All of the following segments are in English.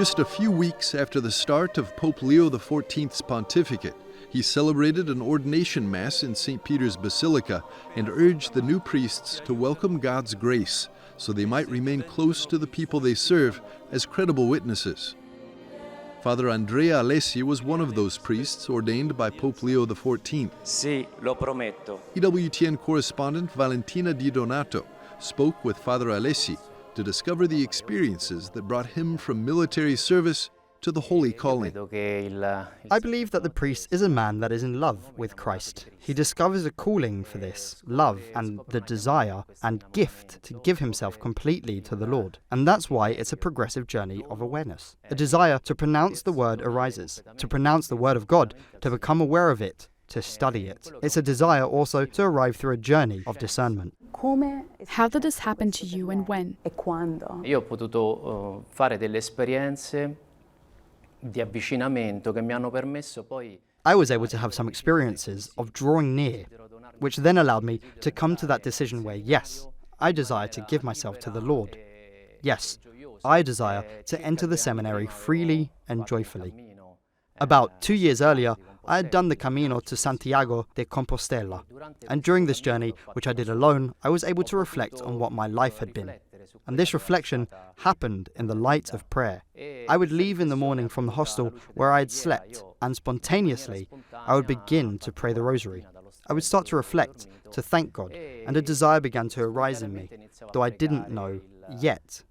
Just a few weeks after the start of Pope Leo XIV's pontificate, he celebrated an ordination mass in St. Peter's Basilica and urged the new priests to welcome God's grace so they might remain close to the people they serve as credible witnesses. Father Andrea Alessi was one of those priests ordained by Pope Leo XIV. Sì, lo prometto. EWTN correspondent Valentina Di Donato spoke with Father Alessi to discover the experiences that brought him from military service to the holy calling. I believe that the priest is a man that is in love with Christ. He discovers a calling for this, love and the desire and gift to give himself completely to the Lord. And that's why it's a progressive journey of awareness. A desire to pronounce the word arises, to pronounce the word of God, to become aware of it, to study it. It's a desire also to arrive through a journey of discernment. How did this happen to you and when? Io ho potuto fare delle esperienze di avvicinamento che mi hanno permesso poi. I was able to have some experiences of drawing near, which then allowed me to come to that decision where, yes, I desire to give myself to the Lord. Yes, I desire to enter the seminary freely and joyfully. About 2 years earlier, I had done the Camino de Santiago de Compostela, and during this journey, which I did alone, I was able to reflect on what my life had been. And this reflection happened in the light of prayer. I would leave in the morning from the hostel where I had slept, and spontaneously, I would begin to pray the rosary. I would start to reflect, to thank God, and a desire began to arise in me, though I didn't know yet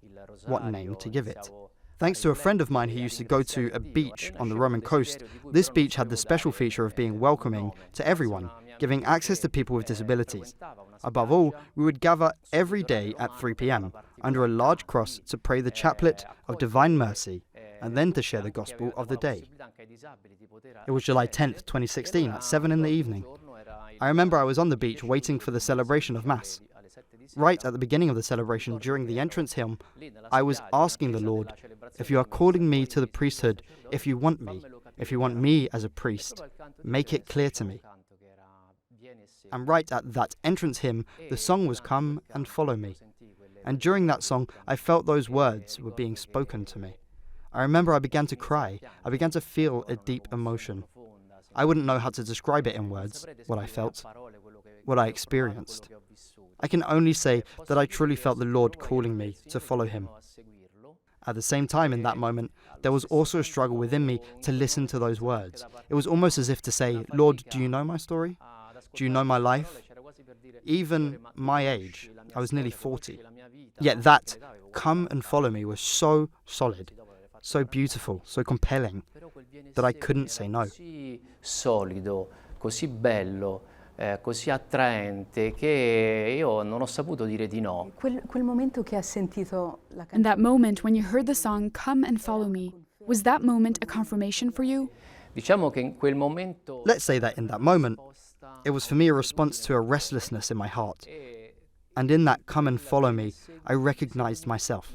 what name to give it. Thanks to a friend of mine who used to go to a beach on the Roman coast, this beach had the special feature of being welcoming to everyone, giving access to people with disabilities. Above all, we would gather every day at 3 p.m. under a large cross to pray the chaplet of Divine Mercy and then to share the gospel of the day. It was July 10th, 2016 at 7 in the evening. I remember I was on the beach waiting for the celebration of Mass. Right at the beginning of the celebration, during the entrance hymn, I was asking the Lord, if you are calling me to the priesthood, if you want me as a priest, make it clear to me. And right at that entrance hymn, the song was Come and Follow Me. And during that song, I felt those words were being spoken to me. I remember I began to cry. I began to feel a deep emotion. I wouldn't know how to describe it in words, what I felt, what I experienced. I can only say that I truly felt the Lord calling me to follow him. At the same time, in that moment, there was also a struggle within me to listen to those words. It was almost as if to say, Lord, do you know my story? Do you know my life? Even my age, I was nearly 40. Yet that, come and follow me, was so solid, so beautiful, so compelling, that I couldn't say no. Solido, così bello, così attraente che io non ho saputo dire di no. Quel momento che ha sentito la And that moment when you heard the song Come and Follow Me, was that moment a confirmation for you? Diciamo che in quel momento. Let's say that in that moment, it was for me a response to a restlessness in my heart. And in that come and follow me, I recognized myself.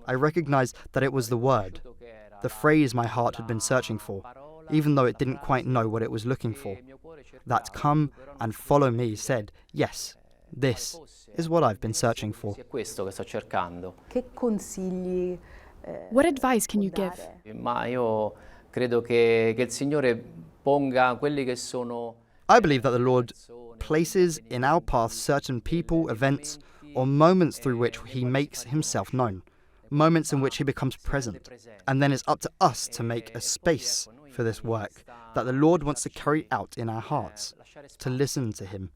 I recognized that it was the word, the phrase my heart had been searching for, even though it didn't quite know what it was looking for. That come and follow me said, yes, this is what I've been searching for. Che consigli What advice can you give? Ma io credo che il Signore ponga quelli che sono. I believe that the Lord places in our path certain people, events, or moments through which he makes himself known, moments in which he becomes present. And then it's up to us to make a space for this work that the Lord wants to carry out in our hearts, to listen to him.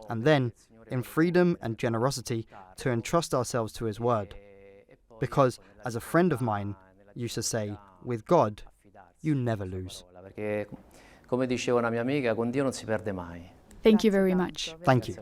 And then, in freedom and generosity, to entrust ourselves to his word. Because, as a friend of mine used to say, with God, you never lose. Come diceva una mia amica, con Dio non si perde mai. Thank you very much. Thank you.